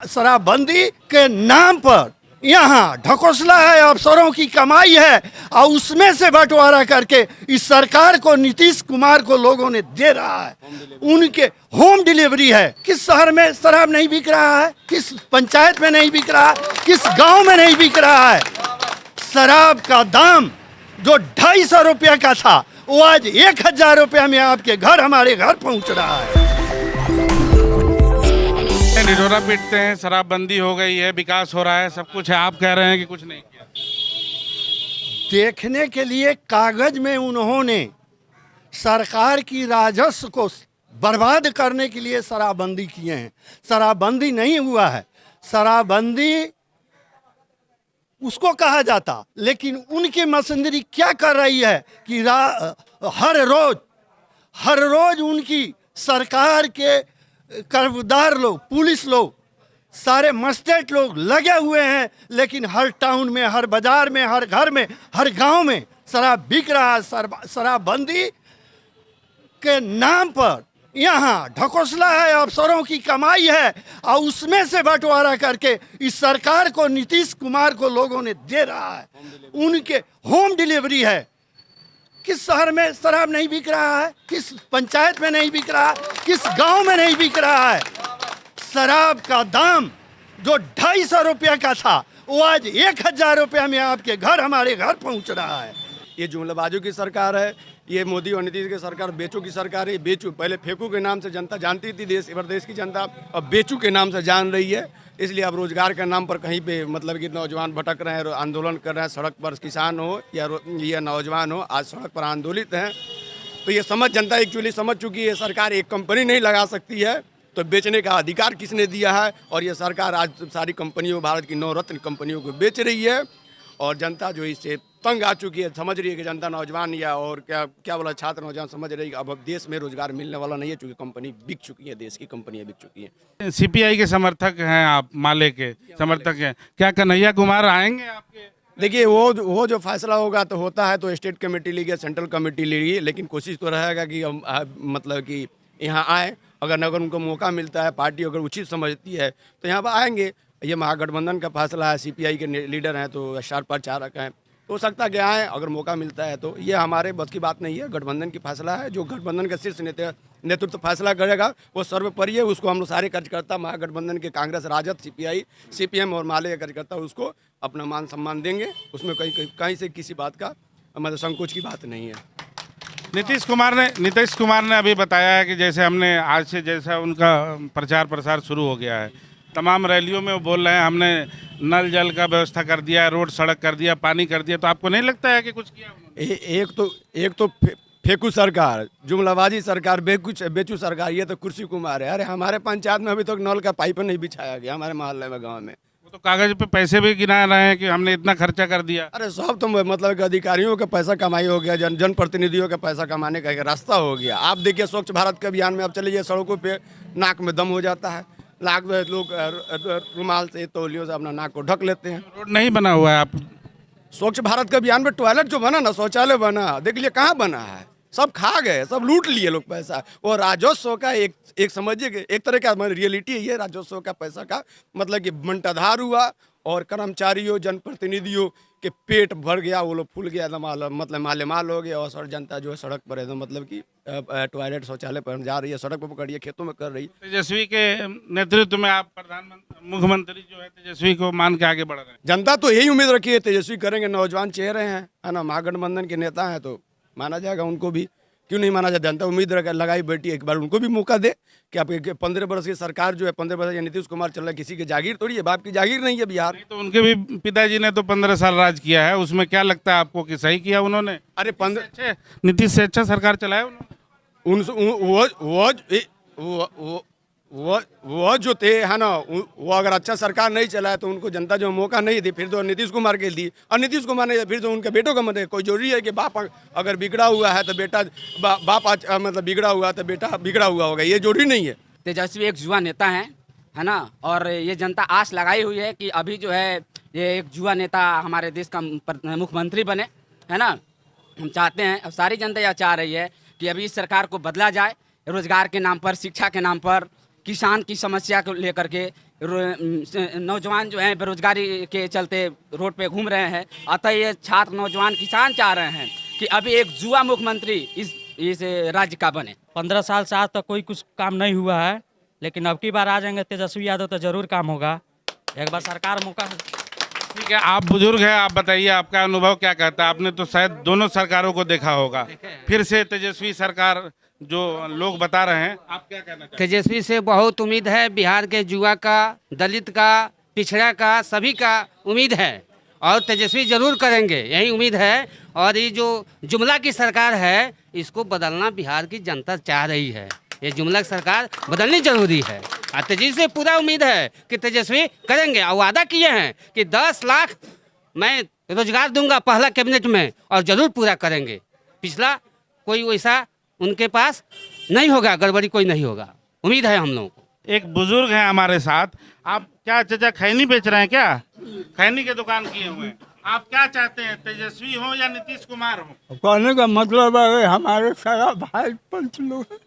शराबबंदी के नाम पर यहाँ ढकोसला है, अफसरों की कमाई है और उसमें से बंटवारा करके इस सरकार को, नीतीश कुमार को लोगों ने दे रहा है। उनके होम डिलीवरी है। किस शहर में शराब नहीं बिक रहा है? किस पंचायत में नहीं बिक रहा है? किस गांव में नहीं बिक रहा है? शराब का दाम जो 250 रुपया का था वो आज 1000 रुपया में आपके घर, हमारे घर पहुंच रहा है। ढिढोरा पीटते हैं, शराबबंदी हो गई है, विकास हो रहा है, सब कुछ है, आप कह रहे हैं कि कुछ नहीं किया। देखने के लिए कागज में उन्होंने सरकार की राजस्व को बर्बाद करने के लिए शराबबंदी किए हैं। शराबबंदी नहीं हुआ है, शराबबंदी उसको कहा जाता, लेकिन उनकी मशीनरी क्या कर रही है कि हर रोज उनकी सरकार के कर्मदार लोग, पुलिस लोग, सारे मजिस्ट्रेट लोग लगे हुए हैं, लेकिन हर टाउन में, हर बाजार में, हर घर में, हर गांव में शराब बिक रहा है। शराबबंदी के नाम पर यहाँ ढकोसला है, अफसरों की कमाई है और उसमें से बंटवारा करके इस सरकार को, नीतीश कुमार को लोगों ने दे रहा है। उनके होम डिलीवरी है। किस शहर में शराब नहीं बिक रहा है? किस पंचायत में नहीं बिक रहा है? किस गांव में नहीं बिक रहा है? शराब का दाम जो 250 रुपया का था वो आज 1000 रुपया में आपके घर, हमारे घर पहुंच रहा है। ये जुमलाबाजों की सरकार है, ये मोदी और नीतीश की सरकार बेचू की सरकार है। बेचू पहले फेंकू के नाम से जनता जानती थी, देश प्रदेश की जनता अब बेचू के नाम से जान रही है। इसलिए अब रोजगार के नाम पर कहीं पे मतलब कि नौजवान भटक रहे हैं, आंदोलन कर रहे हैं, सड़क पर किसान हो या नौजवान हो, आज सड़क पर आंदोलित हैं। तो ये समझ जनता एक्चुअली समझ चुकी है, सरकार एक कंपनी नहीं लगा सकती है, तो बेचने का अधिकार किसने दिया है? और ये सरकार आज सारी कंपनियों, भारत की 9 रत्न कंपनियों को बेच रही है और जनता जो इससे तंग आ चुकी है, समझ रही है कि जनता, नौजवान या और क्या बोला, छात्र नौजवान समझ रही है अब देश में रोजगार मिलने वाला नहीं है, चूँकि कंपनी बिक चुकी है, देश की कंपनियां बिक चुकी हैं। सीपीआई के समर्थक हैं आप, माले के समर्थक हैं, क्या कन्हैया कुमार आएंगे आपके? देखिए वो जो फैसला होगा तो होता है तो स्टेट कमेटी लेगी, सेंट्रल कमेटी लेगी, लेकिन कोशिश तो रहेगा कि हम मतलब कि यहाँ आए। अगर उनको मौका मिलता है, पार्टी अगर उचित समझती है तो यहाँ पर आएंगे। ये महागठबंधन का फैसला है, सीपीआई के लीडर हैं तो स्टार प्रचारक हैं, हो सकता है कि आए अगर मौका मिलता है तो। ये हमारे बस की बात नहीं है, गठबंधन की फैसला है। जो गठबंधन का शीर्ष नेतृत्व फैसला करेगा वो सर्वोपरि है। उसको हम लोग सारे कार्यकर्ता, महागठबंधन के कांग्रेस, राजद, सीपीआई, सीपीएम और माले के कार्यकर्ता उसको अपना मान सम्मान देंगे। उसमें कहीं से किसी बात का मतलब संकोच की बात नहीं है। नीतीश कुमार ने अभी बताया है कि जैसे हमने आज से जैसा उनका प्रचार प्रसार शुरू हो गया है, तमाम रैलियों में वो बोल रहे हैं हमने नल जल का व्यवस्था कर दिया, रोड सड़क कर दिया, पानी कर दिया। तो आपको नहीं लगता है कि कुछ किया उन्होंने? एक तो फेंकू सरकार, जुमलाबाजी सरकार, बेचू सरकार, ये तो कुर्सी कुमार है। अरे हमारे पंचायत में अभी तक नल का पाइप नहीं बिछाया गया, हमारे मोहल्ले में, गाँव में। वो तो कागज पे पैसे भी गिना रहे हैं कि हमने इतना खर्चा कर दिया। अरे सब तो मतलब कि अधिकारियों का पैसा कमाई हो गया, जनप्रतिनिधियों का पैसा कमाने का एक रास्ता हो गया। आप देखिए स्वच्छ भारत के अभियान में आप चलिए, सड़कों पे नाक में दम हो जाता है, लोग रुमाल से, तौलियों से अपना नाक को ढक लेते हैं। रोड नहीं बना हुआ है। आप स्वच्छ भारत के अभियान में टॉयलेट जो बना ना, शौचालय बना, देख लिए कहाँ बना है? सब खा गए, सब लूट लिए लोग पैसा। वो राजस्व का एक समझिए एक तरह का रियलिटी है ये, राजस्व का पैसा का मतलब कि बंटाधार हुआ और कर्मचारियों, जनप्रतिनिधियों के पेट भर गया, वो लोग फूल गया, मतलब मालेमाल हो गया। और जन जो है सड़क पर एकदम मतलब कि टॉयलेट, शौचालय पर जा रही है, सड़क पर पकड़िए, खेतों में कर रही है। तेजस्वी के नेतृत्व में आप मुख्यमंत्री जो है तेजस्वी को मान के आगे बढ़ रहे हैं। जनता तो यही उम्मीद रखी है, तेजस्वी करेंगे, नौजवान चेहरे हैं, है ना, महागठबंधन के नेता हैं, तो माना जाएगा उनको भी। क्यों नहीं माना जाए? जनता उम्मीद लगाई बैठी, एक बार उनको भी मौका दे कि आपके 15 वर्ष की सरकार जो है, 15 वर्ष या नीतीश कुमार चल रहा है, किसी की जागीर थोड़ी है, बाप की जागीर नहीं है बिहार। नहीं तो उनके भी पिताजी ने तो 15 साल राज किया है, उसमें क्या लगता है आपको कि सही किया उन्होंने? अरे नीतीश से अच्छा सरकार चलाया उन्होंने। वो जो थे, है ना, वो अगर अच्छा सरकार नहीं चलाया तो उनको जनता जो मौका नहीं दी, फिर तो नीतीश कुमार के दी। और नीतीश कुमार ने फिर तो उनके बेटों का मतलब कोई जरूरी है कि बाप अगर बिगड़ा हुआ है तो बेटा बाप मतलब बिगड़ा हुआ है तो बेटा बिगड़ा हुआ होगा, ये जरूरी नहीं है। तेजस्वी एक युवा नेता है ना, और ये जनता आस लगाई हुई है कि अभी जो है ये एक युवा नेता हमारे देश का मुख्यमंत्री बने, है ना। हम चाहते हैं, अब सारी जनता यह चाह रही है कि अभी इस सरकार को बदला जाए, रोजगार के नाम पर, शिक्षा के नाम पर, किसान की समस्या को लेकर के नौजवान जो हैं बेरोजगारी के चलते रोड पे घूम रहे हैं। अतः ये छात्र नौजवान किसान चाह रहे हैं कि अभी एक युवा मुख्यमंत्री इस राज्य का बने। 15 साल से आज तक कोई कुछ काम नहीं हुआ है, लेकिन अब की बार आ जाएंगे तेजस्वी यादव तो जरूर काम होगा। एक बार सरकार मौका। ठीक है, आप बुजुर्ग हैं, आप बताइए आपका अनुभव क्या कहता है। आपने तो शायद दोनों सरकारों को देखा होगा, फिर से तेजस्वी सरकार जो लोग बता रहे हैं, आप क्या कहना चाहते हैं? तेजस्वी से बहुत उम्मीद है। बिहार के युवा का, दलित का, पिछड़ा का, सभी का उम्मीद है और तेजस्वी जरूर करेंगे, यही उम्मीद है। और ये जो जुमला की सरकार है, इसको बदलना बिहार की जनता चाह रही है। ये जुमला की सरकार बदलनी जरूरी है और तेजस्वी से पूरा उम्मीद है कि तेजस्वी करेंगे। और वादा किए हैं कि 10 लाख मैं रोजगार दूंगा पहला कैबिनेट में, और जरूर पूरा करेंगे। पिछला कोई वैसा उनके पास नहीं होगा, गड़बड़ी कोई नहीं होगा, उम्मीद है हम लोगों को। एक बुजुर्ग हैं हमारे साथ। आप क्या चाचा खैनी बेच रहे हैं क्या? खैनी के दुकान किए हुए हैं। आप क्या चाहते हैं, तेजस्वी हो या नीतीश कुमार हो? कहने का मतलब है हमारे सारा भाई पंच लोग हैं।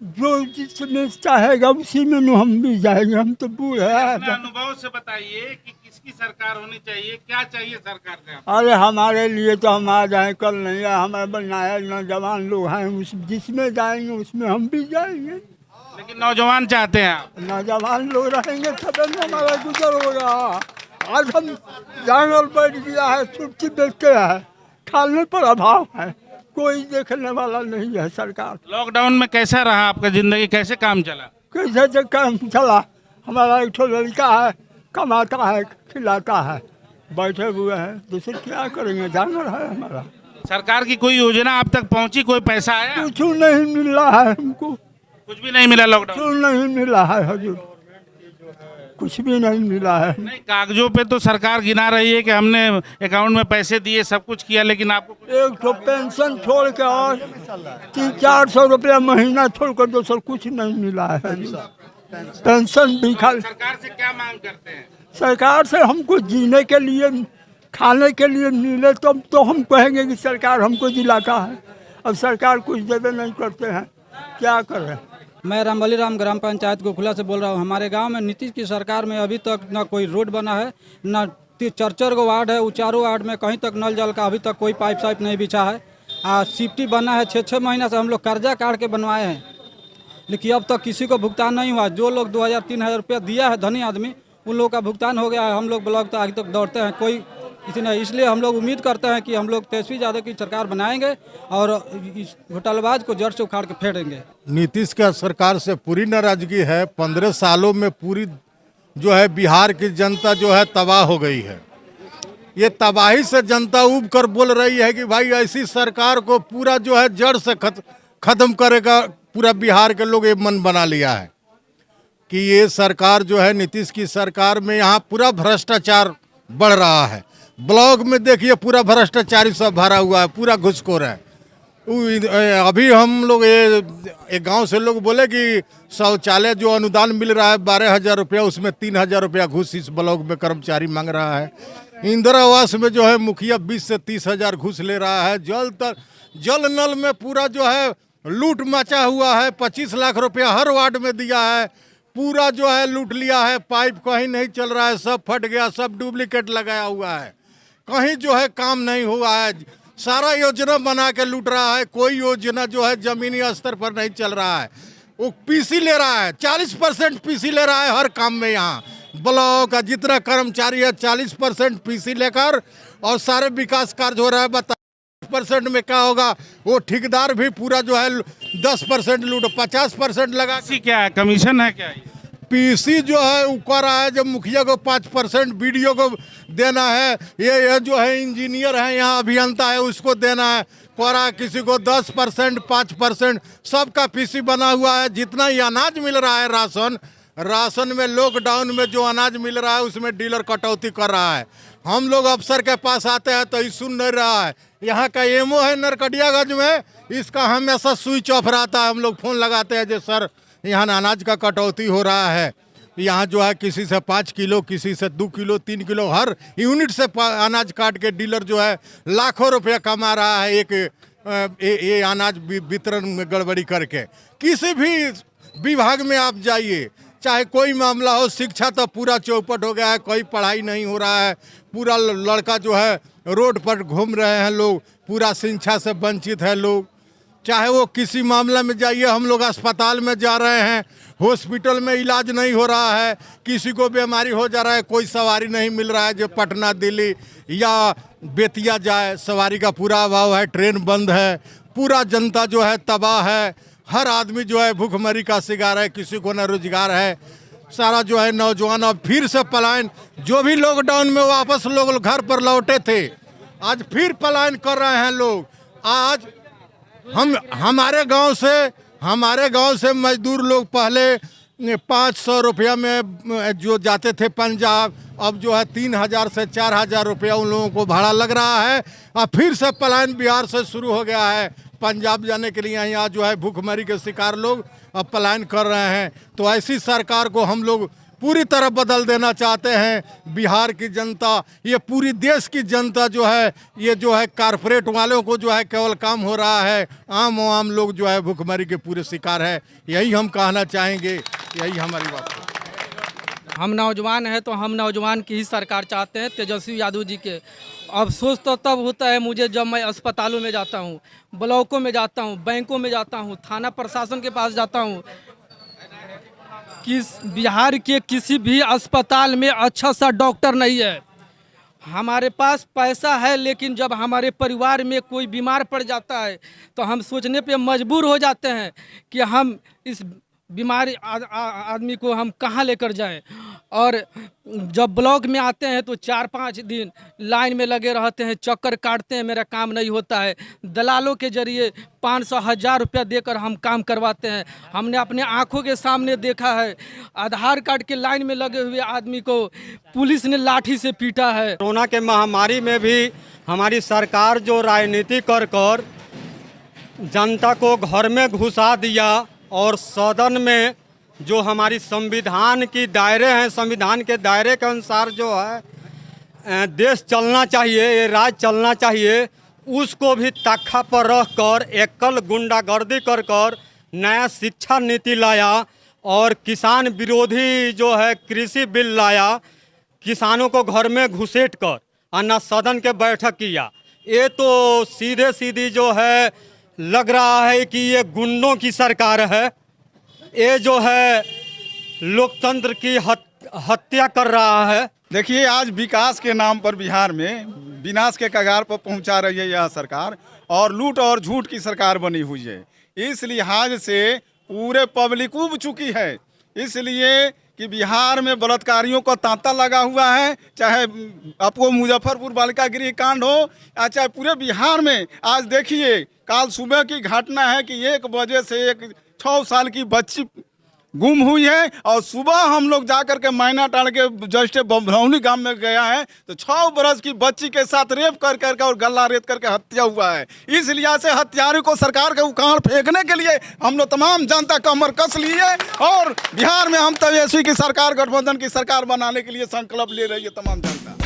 जो जिसमें चाहेगा उसी में हम भी जाएंगे। हम तो बूढ़े अपने हैं। अनुभव से बताइए कि किसकी सरकार होनी चाहिए, क्या चाहिए सरकार से आपको? अरे हमारे लिए तो हम आ जाए, कल नहीं है। हमारे बनाए नौजवान लोग हैं, उस जिसमें जाएंगे उसमें हम भी जाएंगे। लेकिन नौजवान चाहते हैं आप। नौजवान लोग रहेंगे तब न हमारा गुजर होगा। आज हम जंगल बैठ गया है, छुट्टी देखते हैं, खाने पर अभाव है, कोई देखने वाला नहीं है सरकार। लॉकडाउन में कैसा रहा आपका जिंदगी, कैसे काम चला? कैसे से काम चला? हमारा एक लड़का है, कमाता है, खिलाता है, बैठे हुए हैं। दूसरे क्या करेंगे, जानवर है हमारा। सरकार की कोई योजना आप तक पहुंची, कोई पैसा आया? कुछ नहीं मिला है हमको, कुछ भी नहीं मिला लॉकडाउन? कुछ नहीं मिला है हजूर, कुछ भी नहीं मिला है। नहीं, कागजों पे तो सरकार गिना रही है कि हमने अकाउंट में पैसे दिए, सब कुछ किया, लेकिन आपको एक तो पेंशन छोड़ के और 300-400 रुपया महीना छोड़ कर दूसरा कुछ नहीं मिला है। पेंशन भी खाली। सरकार से क्या मांग करते हैं? सरकार से हमको जीने के लिए, खाने के लिए मिले तब तो हम कहेंगे कि सरकार हमको दिलाता है। अब सरकार कुछ देवे नहीं करते हैं, क्या करें। मैं रामबली राम ग्राम पंचायत गोखुला से बोल रहा हूँ। हमारे गांव में नीतीश की सरकार में अभी तक ना कोई रोड बना है, ना 4 गो वार्ड है, वो चारों वार्ड में कहीं तक नल जल का अभी तक कोई पाइप साइप नहीं बिछा है। सिफ्टी बना है, 6-6 महीना से हम लोग कर्जा काट के बनवाए हैं, लेकिन अब तक किसी को भुगतान नहीं हुआ। जो लोग 2000-3000 रुपया दिया है धनी आदमी, उन लोगों का भुगतान हो गया है। हम लोग ब्लॉक तो आगे तक दौड़ते हैं, कोई किसी नहीं। इसलिए हम लोग उम्मीद करते हैं कि हम लोग तेजस्वी यादव की सरकार बनाएंगे और इस घोटालेबाज को जड़ से उखाड़ के फेंकेंगे। नीतीश का सरकार से पूरी नाराजगी है। 15 सालों में पूरी जो है बिहार की जनता जो है तबाह हो गई है। ये तबाही से जनता उब कर बोल रही है कि भाई ऐसी सरकार को पूरा जो है जड़ से खत्म करेगा। पूरा बिहार के लोग ये मन बना लिया है कि ये सरकार जो है नीतीश की सरकार में यहाँ पूरा भ्रष्टाचार बढ़ रहा है। ब्लॉक में देखिए पूरा भ्रष्टाचारी सब भरा हुआ है, पूरा घुसखोर है। अभी हम लोग एक गांव से लोग बोले कि शौचालय जो अनुदान मिल रहा है 12,000 रुपया, उसमें 3,000 रुपया घूस इस ब्लॉक में कर्मचारी मांग रहा है। इंदिरा आवास में जो है मुखिया 20 से 30,000 घूस ले रहा है। जल नल में पूरा जो है लूट मचा हुआ है। 25 लाख रुपया हर वार्ड में दिया है, पूरा जो है लूट लिया है। पाइप कहीं नहीं चल रहा है, सब फट गया, सब डुप्लीकेट लगाया हुआ है। कहीं जो है काम नहीं हुआ है, सारा योजना बना के लूट रहा है। कोई योजना जो है जमीनी स्तर पर नहीं चल रहा है। वो पीसी ले रहा है, 40% पीसी ले रहा है हर काम में। यहाँ ब्लॉक का जितना कर्मचारी है 40% पीसी लेकर और सारे विकास कार्य हो रहा है। 50% में क्या होगा, वो ठेकेदार भी पूरा जो है 10% लूट, 50% लगा। क्या है, कमीशन है क्या? पीसी जो है ऊपर है, जब मुखिया को 5%, बीडीओ को देना है, ये जो है इंजीनियर है यहाँ अभियंता है उसको देना है। कोरा किसी को 10%, 5%, सबका पीसी बना हुआ है। जितना ही अनाज मिल रहा है राशन में लॉकडाउन में जो अनाज मिल रहा है उसमें डीलर कटौती कर रहा है। हम लोग अफसर के पास आते हैं तो ये सुन नहीं रहा है। यहाँ का एमओ है नरकटियागंज में, इसका हमेशा स्विच ऑफ रहता है। हम लोग फ़ोन लगाते हैं जो सर यहाँ अनाज का कटौती हो रहा है। यहाँ जो है किसी से 5 किलो, किसी से 2 किलो, 3 किलो, हर यूनिट से अनाज काट के डीलर जो है लाखों रुपया कमा रहा है ये अनाज वितरण में गड़बड़ी करके। किसी भी विभाग में आप जाइए, चाहे कोई मामला हो, शिक्षा तो पूरा चौपट हो गया है, कोई पढ़ाई नहीं हो रहा है, पूरा लड़का जो है रोड पर घूम रहे हैं लोग, पूरा शिक्षा से वंचित है लोग। चाहे वो किसी मामले में जाइए, हम लोग अस्पताल में जा रहे हैं, हॉस्पिटल में इलाज नहीं हो रहा है, किसी को बीमारी हो जा रहा है, कोई सवारी नहीं मिल रहा है जो पटना दिल्ली या बेतिया जाए, सवारी का पूरा अभाव है, ट्रेन बंद है, पूरा जनता जो है तबाह है, हर आदमी जो है भूखमरी का शिकार है, किसी को न रोजगार है, सारा जो है नौजवान अब फिर से पलायन, जो भी लॉकडाउन में वापस लोग घर पर लौटे थे आज फिर पलायन कर रहे हैं लोग। आज हमारे गांव से मजदूर लोग पहले 500 रुपया में जो जाते थे पंजाब, अब जो है 3000 से 4000 रुपया उन लोगों को भाड़ा लग रहा है। अब फिर से पलायन बिहार से शुरू हो गया है पंजाब जाने के लिए। यहाँ जो है भूखमरी के शिकार लोग अब पलायन कर रहे हैं। तो ऐसी सरकार को हम लोग पूरी तरह बदल देना चाहते हैं। बिहार की जनता, ये पूरी देश की जनता जो है, ये जो है कारपोरेट वालों को जो है केवल काम हो रहा है, आम लोग जो है भूखमरी के पूरे शिकार है। यही हम कहना चाहेंगे, यही हमारी बात है। हम नौजवान हैं तो हम नौजवान की ही सरकार चाहते हैं, तेजस्वी यादव जी के। अफसोस तो तब होता है मुझे जब मैं अस्पतालों में जाता हूँ, ब्लॉकों में जाता हूँ, बैंकों में जाता हूँ, थाना प्रशासन के पास जाता हूँ कि बिहार के किसी भी अस्पताल में अच्छा सा डॉक्टर नहीं है। हमारे पास पैसा है, लेकिन जब हमारे परिवार में कोई बीमार पड़ जाता है तो हम सोचने पे मजबूर हो जाते हैं कि हम इस बीमारी आदमी को हम कहाँ लेकर जाएं। और जब ब्लॉक में आते हैं तो 4-5 दिन लाइन में लगे रहते हैं, चक्कर काटते हैं, मेरा काम नहीं होता है। दलालों के जरिए 500-1000 रुपया देकर हम काम करवाते हैं। हमने अपने आंखों के सामने देखा है, आधार कार्ड के लाइन में लगे हुए आदमी को पुलिस ने लाठी से पीटा है। कोरोना के महामारी में भी हमारी सरकार जो राजनीति कर जनता को घर में घुसा दिया और सदन में जो हमारी संविधान की दायरे हैं, संविधान के दायरे के अनुसार जो है देश चलना चाहिए, ये राज्य चलना चाहिए, उसको भी तख्ता पर रख कर एकल गुंडागर्दी कर नया शिक्षा नीति लाया और किसान विरोधी जो है कृषि बिल लाया, किसानों को घर में घुसेट कर और न सदन के बैठक किया। ये तो सीधी जो है लग रहा है कि ये गुंडों की सरकार है। ये जो है लोकतंत्र की हत्या कर रहा है। देखिए, आज विकास के नाम पर बिहार में विनाश के कगार पर पहुंचा रही है यह सरकार, और लूट और झूठ की सरकार बनी हुई है। इस लिहाज से पूरे पब्लिक उब चुकी है, इसलिए कि बिहार में बलात्कारियों का तांता लगा हुआ है। चाहे आपको मुजफ्फरपुर बालिका गृह कांड हो या चाहे पूरे बिहार में। आज देखिए, कल सुबह की घटना है कि 1 बजे से एक 6 साल की बच्ची गुम हुई है, और सुबह हम लोग जाकर के मैना टाड़ के जस्ट बभरौनी गांव में गया है तो 6 बरस की बच्ची के साथ रेप कर और गला रेत करके हत्या हुआ है। इस लिहाज से हत्यारों को सरकार के उखाड़ फेंकने के लिए हम लोग तमाम जनता कमर कस ली है, और बिहार में हम तेजस्वी की सरकार, गठबंधन की सरकार बनाने के लिए संकल्प ले रही है तमाम जनता।